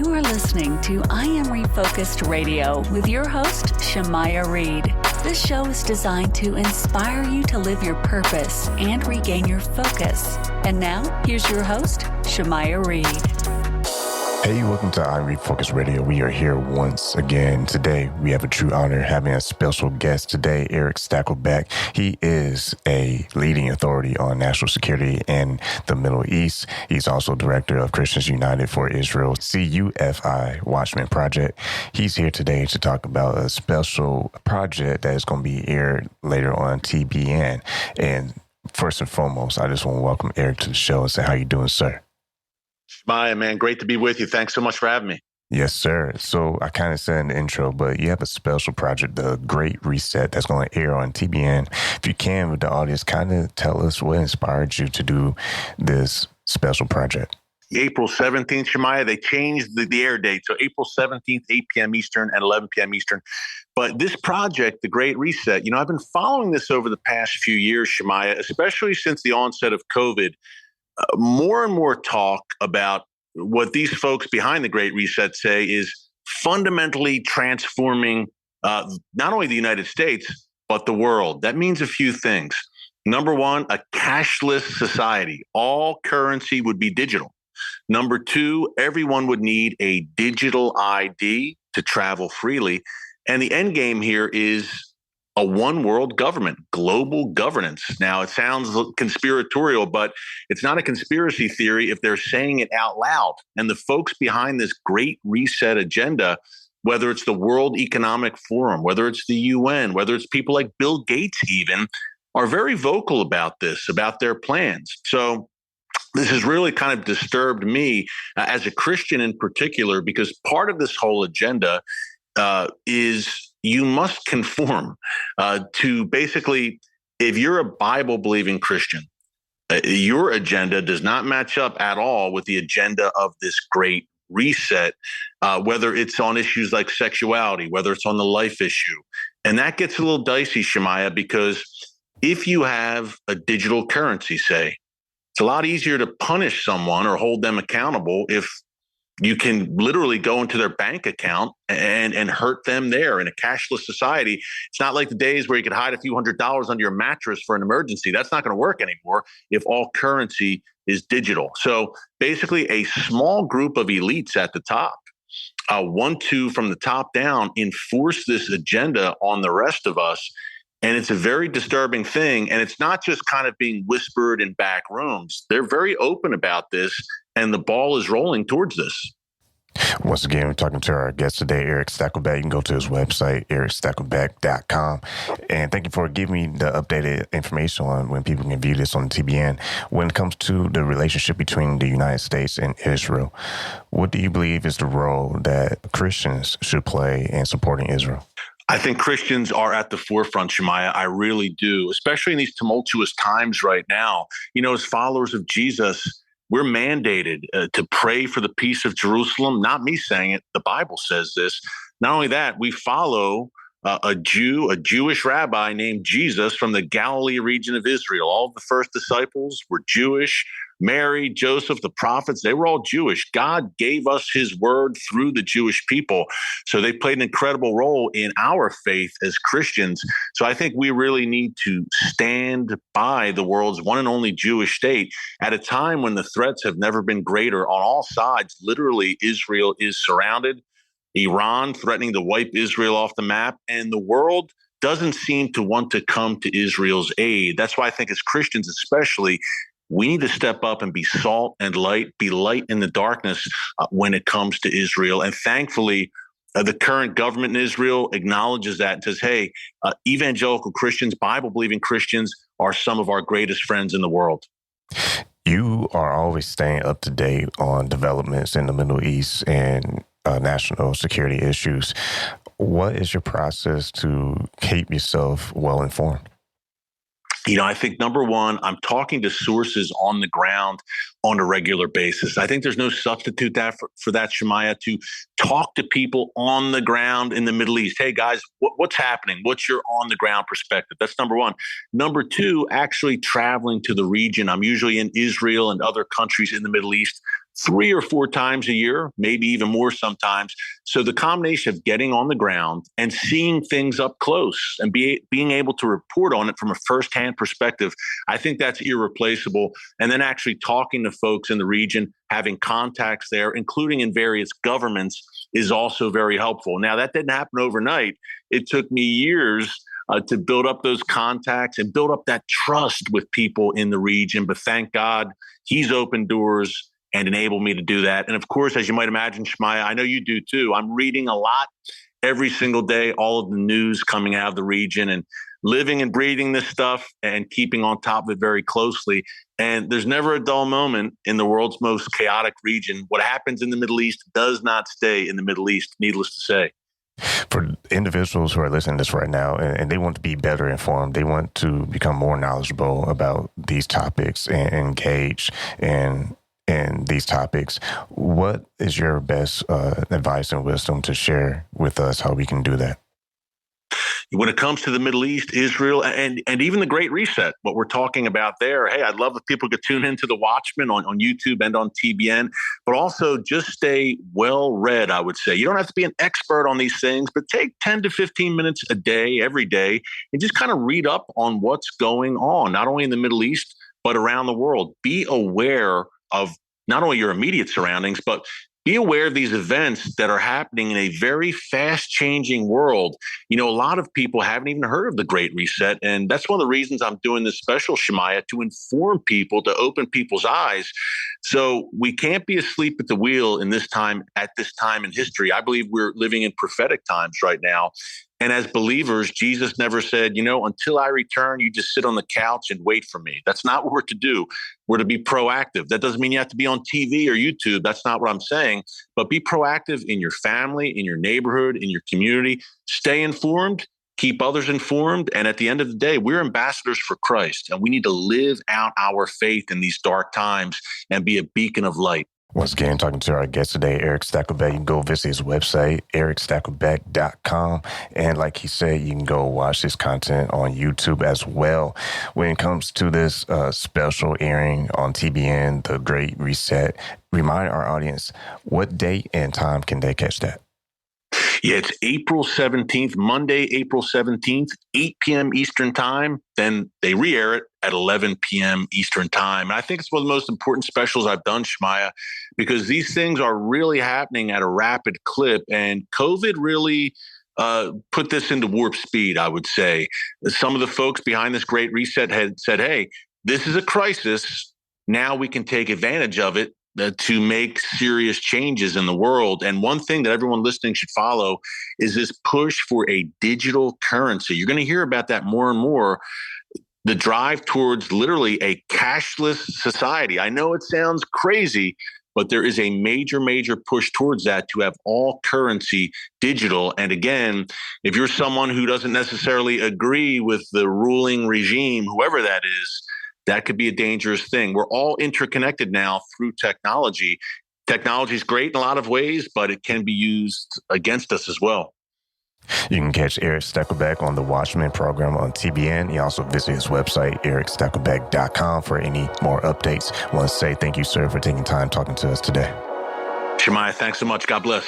You are listening to I Am Refocused Radio with your host, Shemaya Reed. This show is designed to inspire you to live your purpose and regain your focus. And now, here's your host, Shemaya Reed. Hey, welcome to I Am Refocused Radio. We are here once again. Today, we have a true honor having a special guest today, Erick Stakelbeck. He is a leading authority on national security in the Middle East. He's also director of Christians United for Israel, CUFI Watchman Project. He's here today to talk about a special project that is going to be aired later on TBN. And first and foremost, I just want to welcome Erick to the show and say, how you doing, sir? Maya, man, great to be with you. Thanks so much for having me. Yes, sir. So I kind of said in the intro, but you have a special project, the Great Reset, that's going to air on TBN. If you can, with the audience, kind of tell us what inspired you to do this special project. April 17th, Shemaya, they changed the air date. So April 17th, 8 p.m. Eastern and 11 p.m. Eastern. But this project, the Great Reset, I've been following this over the past few years, Shemaya, especially since the onset of COVID. More and more talk about what these folks behind the Great Reset say is fundamentally transforming not only the United States, but the world. That means a few things. Number one, a cashless society. All currency would be digital. Number two, everyone would need a digital ID to travel freely. And the end game here is a one world government, global governance. Now, it sounds conspiratorial, but it's not a conspiracy theory if they're saying it out loud. And the folks behind this Great Reset agenda, whether it's the World Economic Forum, whether it's the UN, whether it's people like Bill Gates even, are very vocal about this, about their plans. So this has really kind of disturbed me as a Christian in particular, because part of this whole agenda is you must conform to basically, if you're a Bible-believing Christian, your agenda does not match up at all with the agenda of this Great Reset, whether it's on issues like sexuality, whether it's on the life issue. And that gets a little dicey, Shemaya, because if you have a digital currency, say, it's a lot easier to punish someone or hold them accountable if you can literally go into their bank account and hurt them there. In a cashless society, it's not like the days where you could hide a few $100s under your mattress for an emergency. That's not going to work anymore if all currency is digital. So basically a small group of elites at the top, 1-2 from the top down, enforce this agenda on the rest of us. And it's a very disturbing thing. And it's not just kind of being whispered in back rooms. They're very open about this, and the ball is rolling towards this. Once again, we're talking to our guest today, Erick Stakelbeck. You can go to his website, erickstakelbeck.com. And thank you for giving me the updated information on when people can view this on the TBN. When it comes to the relationship between the United States and Israel, what do you believe is the role that Christians should play in supporting Israel? I think Christians are at the forefront, Shemaya. I really do, especially in these tumultuous times right now. As followers of Jesus, we're mandated to pray for the peace of Jerusalem. Not me saying it. The Bible says this. Not only that, we follow a Jewish rabbi named Jesus from the Galilee region of Israel. All of the first disciples were Jewish. Mary, Joseph, the prophets, they were all Jewish. God gave us his word through the Jewish people. So they played an incredible role in our faith as Christians. So I think we really need to stand by the world's one and only Jewish state at a time when the threats have never been greater on all sides. Literally, Israel is surrounded. Iran threatening to wipe Israel off the map, and the world doesn't seem to want to come to Israel's aid. That's why I think as Christians especially, we need to step up and be salt and light, be light in the darkness when it comes to Israel. And thankfully, the current government in Israel acknowledges that and says, hey, evangelical Christians, Bible-believing Christians are some of our greatest friends in the world. You are always staying up to date on developments in the Middle East and national security issues. What is your process to keep yourself well informed? I think number one, I'm talking to sources on the ground on a regular basis. I think there's no substitute for that, Shemaya, to talk to people on the ground in the Middle East. Hey, guys, what's happening? What's your on the ground perspective? That's number one. Number two, actually traveling to the region. I'm usually in Israel and other countries in the Middle East 3 or 4 times a year, maybe even more sometimes. So the combination of getting on the ground and seeing things up close and being able to report on it from a firsthand perspective, I think that's irreplaceable. And then actually talking to folks in the region, having contacts there, including in various governments, is also very helpful. Now, that didn't happen overnight. It took me years to build up those contacts and build up that trust with people in the region. But thank God he's opened doors and enabled me to do that. And of course, as you might imagine, Shmaya, I know you do too. I'm reading a lot every single day, all of the news coming out of the region, and living and breathing this stuff and keeping on top of it very closely. And there's never a dull moment in the world's most chaotic region. What happens in the Middle East does not stay in the Middle East, needless to say. For individuals who are listening to this right now and they want to be better informed, they want to become more knowledgeable about these topics and engage in these topics, what is your best advice and wisdom to share with us how we can do that? When it comes to the Middle East, Israel, and even the Great Reset, what we're talking about there, hey, I'd love if people could tune into The Watchmen on YouTube and on TBN, but also just stay well-read, I would say. You don't have to be an expert on these things, but take 10 to 15 minutes a day, every day, and just kind of read up on what's going on, not only in the Middle East, but around the world. Be aware of not only your immediate surroundings, but be aware of these events that are happening in a very fast-changing world. You know, a lot of people haven't even heard of the Great Reset, and that's one of the reasons I'm doing this special, Shemaiah, to inform people, to open people's eyes. So we can't be asleep at the wheel at this time in history. I believe we're living in prophetic times right now. And as believers, Jesus never said, until I return, you just sit on the couch and wait for me. That's not what we're to do. We're to be proactive. That doesn't mean you have to be on TV or YouTube. That's not what I'm saying. But be proactive in your family, in your neighborhood, in your community. Stay informed, keep others informed. And at the end of the day, we're ambassadors for Christ. And we need to live out our faith in these dark times and be a beacon of light. Once again, talking to our guest today, Erick Stakelbeck. You can go visit his website, erickstakelbeck.com. And like he said, you can go watch his content on YouTube as well. When it comes to this special airing on TBN, The Great Reset, remind our audience, what date and time can they catch that? Yeah, it's April 17th, Monday, April 17th, 8 p.m. Eastern time. Then they re-air it at 11 p.m. Eastern time. And I think it's one of the most important specials I've done, Shmaya, because these things are really happening at a rapid clip. And COVID really put this into warp speed, I would say. Some of the folks behind this Great Reset had said, hey, this is a crisis. Now we can take advantage of it to make serious changes in the world. And one thing that everyone listening should follow is this push for a digital currency. You're going to hear about that more and more. The drive towards literally a cashless society. I know it sounds crazy, but there is a major, major push towards that, to have all currency digital. And again, if you're someone who doesn't necessarily agree with the ruling regime, whoever that is, that could be a dangerous thing. We're all interconnected now through technology. Technology is great in a lot of ways, but it can be used against us as well. You can catch Erick Stakelbeck on the Watchmen program on TBN. You also visit his website, erickstakelbeck.com, for any more updates. I want to say thank you, sir, for taking time talking to us today. Shemaiah, thanks so much. God bless.